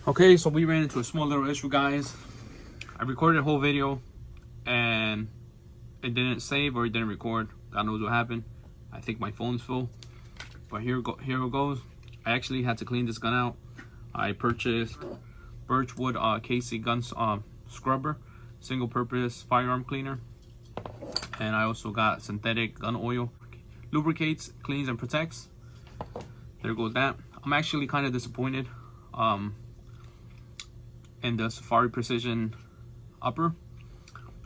Okay, so we ran into a small little issue, guys. I recorded a whole video and it didn't save or it didn't record. God knows what happened. I think my phone's full. But here it goes. I actually had to clean this gun out. I purchased Birchwood KC gun scrubber, single purpose firearm cleaner. And I also got synthetic gun oil. Lubricates, cleans, and protects. There goes that. I'm actually kind of disappointed in the Safari Precision upper.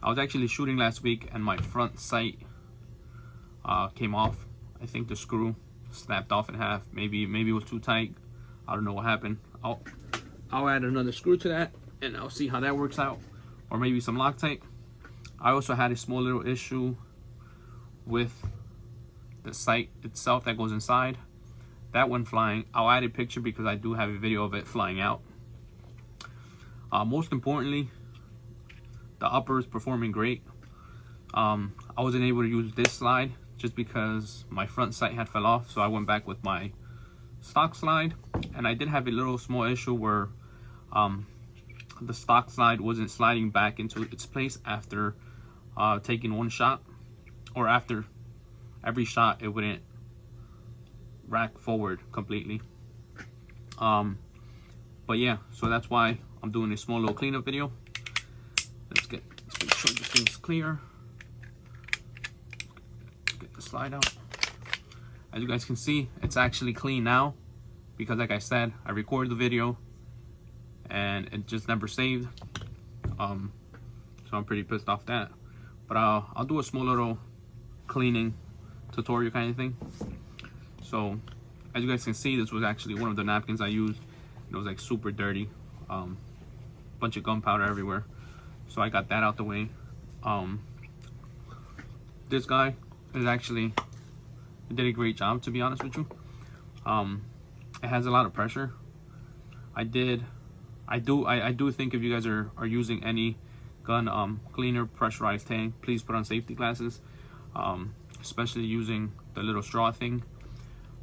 I was actually shooting last week and my front sight came off. I think the screw snapped off in half. Maybe it was too tight. I don't know what happened. I'll add another screw to that and I'll see how that works out, or maybe some Loctite. I also had a small little issue with the sight itself that goes inside. That went flying. I'll add a picture because I do have a video of it flying out. Most importantly, the upper is performing great. I wasn't able to use this slide just because my front sight had fell off, so I went back with my stock slide. And I did have a little small issue where the stock slide wasn't sliding back into its place after taking one shot, or after every shot it wouldn't rack forward completely. But yeah, so that's why I'm doing a small little cleanup video. Let's make sure this thing's clear. Get the slide out. As you guys can see, it's actually clean now because, like I said, I recorded the video and it just never saved. So I'm pretty pissed off that. But I'll do a small little cleaning tutorial kind of thing. So as you guys can see, this was actually one of the napkins I used. It was like super dirty, bunch of gunpowder everywhere. So I got that out the way. This guy is actually did a great job, to be honest with you. It has a lot of pressure. I do think if you guys are using any gun cleaner pressurized tank, please put on safety glasses, especially using the little straw thing.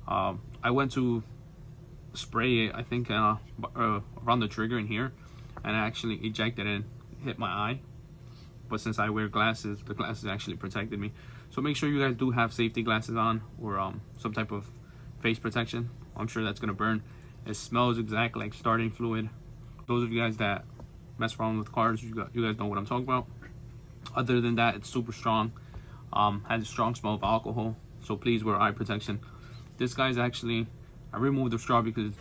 I went to spray it, I think around the trigger in here, and I actually ejected it and hit my eye. But since I wear glasses, the glasses actually protected me. So make sure you guys do have safety glasses on, or some type of face protection. I'm sure that's gonna burn. It smells exactly like starting fluid. Those of you guys that mess around with cars, you guys know what I'm talking about. Other than that, it's super strong. Has a strong smell of alcohol. So please wear eye protection. This guy's actually, I removed the straw because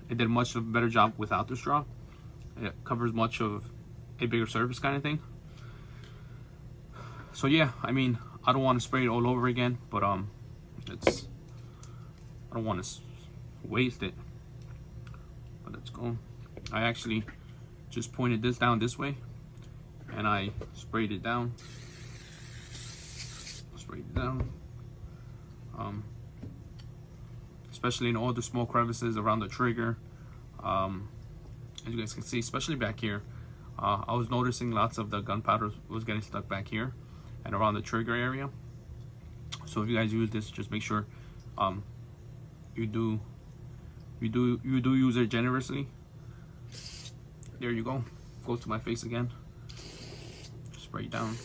it did much of a better job without the straw. It covers much of a bigger surface kind of thing. So yeah, I mean, I don't want to spray it all over again, but I don't want to waste it. But let's go. I actually just pointed this down this way and I sprayed it down. Especially in all the small crevices around the trigger. As you guys can see, especially back here, I was noticing lots of the gunpowder was getting stuck back here and around the trigger area. So if you guys use this, just make sure you do use it generously. There you go. Goes to my face again. Spray down.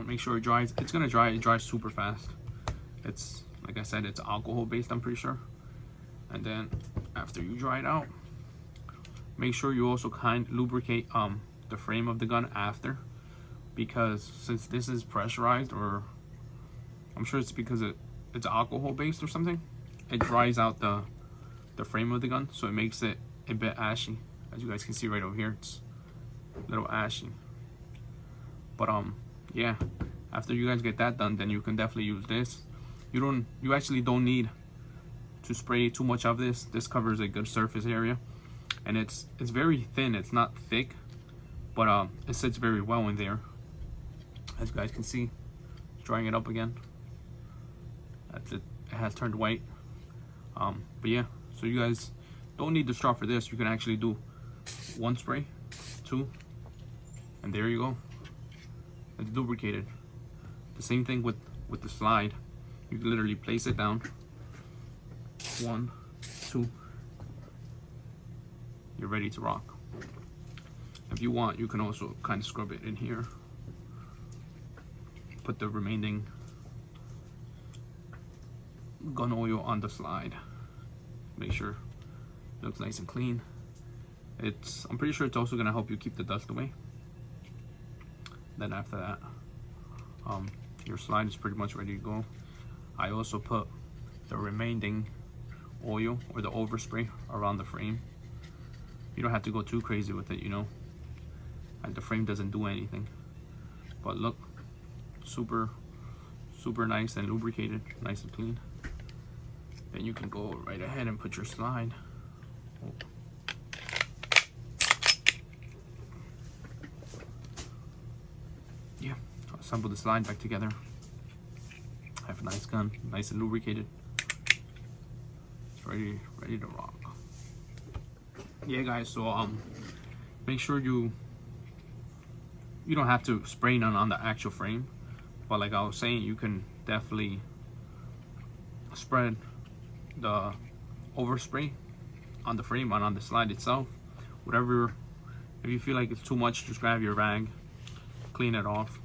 Make sure it dries. It's gonna dry. It dries super fast. It's, like I said, it's alcohol based, I'm pretty sure. And then after you dry it out, make sure you also lubricate the frame of the gun after, because since this is pressurized, or I'm sure it's because it's alcohol based or something, it dries out the frame of the gun, so it makes it a bit ashy. As you guys can see right over here, it's a little ashy. But yeah, after you guys get that done, then you can definitely use this. You actually don't need to spray too much of this. This covers a good surface area, and it's very thin. It's not thick, but it sits very well in there. As you guys can see, drying it up again. That's it. It has turned white. But yeah, so you guys don't need the straw for this. You can actually do one spray, two, and there you go. It's lubricated. The same thing with the slide. You can literally place it down, 1, 2, you're ready to rock. If you want, you can also kind of scrub it in here. Put the remaining gun oil on the slide. Make sure it looks nice and clean. I'm pretty sure it's also gonna help you keep the dust away. Then after that, your slide is pretty much ready to go. I also put the remaining oil or the overspray around the frame. You don't have to go too crazy with it, you know, and the frame doesn't do anything. But look, super nice and lubricated, nice and clean. Then you can go right ahead and put your slide. Yeah, assemble the slide back together. Have a nice gun, nice and lubricated. It's ready to rock. Yeah, guys. So make sure you don't have to spray none on the actual frame, but like I was saying, you can definitely spread the overspray on the frame and on the slide itself. Whatever. If you feel like it's too much, just grab your rag, clean it off,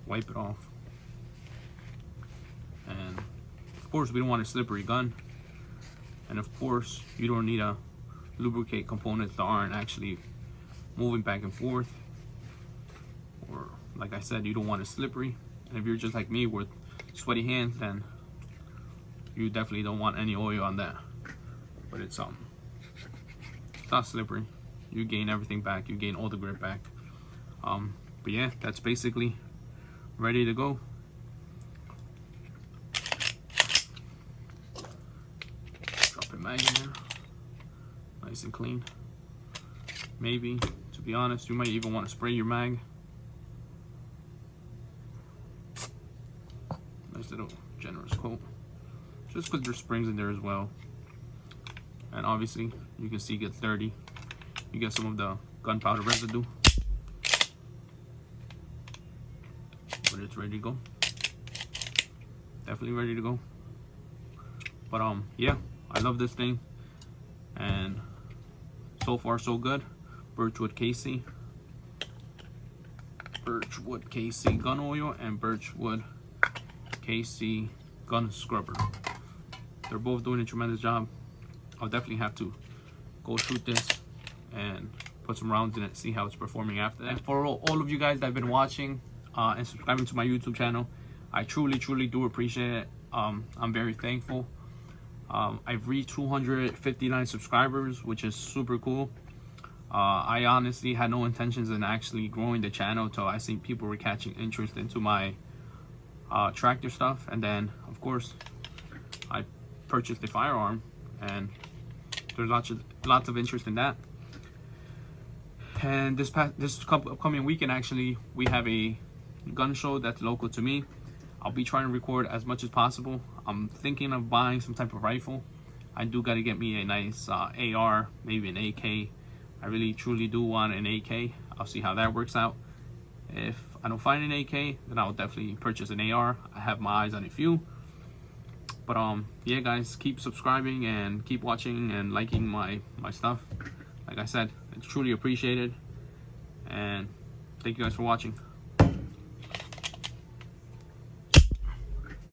wipe it off. And of course, we don't want a slippery gun. And of course, you don't need to lubricate components that aren't actually moving back and forth. Or like I said, you don't want it slippery. And if you're just like me with sweaty hands, then you definitely don't want any oil on that. But it's not slippery. You gain everything back. You gain all the grip back. But yeah, that's basically ready to go. Drop it mag in there, nice and clean. Maybe, to be honest, you might even want to spray your mag. Nice little generous coat, just because there's springs in there as well. And obviously, you can see it gets dirty. You get some of the gunpowder residue. But it's ready to go. Definitely ready to go. But yeah, I love this thing. And so far so good. Birchwood KC gun oil and Birchwood KC gun scrubber. They're both doing a tremendous job. I'll definitely have to go shoot this and put some rounds in it, see how it's performing after that. And for all of you guys that have been watching and subscribing to my YouTube channel, I truly do appreciate it. I'm very thankful. I've reached 259 subscribers, which is super cool. I honestly had no intentions in actually growing the channel until I seen people were catching interest into my tractor stuff, and then of course I purchased a firearm, and there's lots of interest in that. And this upcoming weekend, actually, we have a gun show that's local to me. I'll be trying to record as much as possible. I'm thinking of buying some type of rifle. I do got to get me a nice AR, maybe an AK. I really truly do want an AK. I'll see how that works out. If I don't find an AK, then I'll definitely purchase an AR. I have my eyes on a few. But yeah, guys, keep subscribing and keep watching and liking my stuff. Like I said, it's truly appreciated. And thank you guys for watching.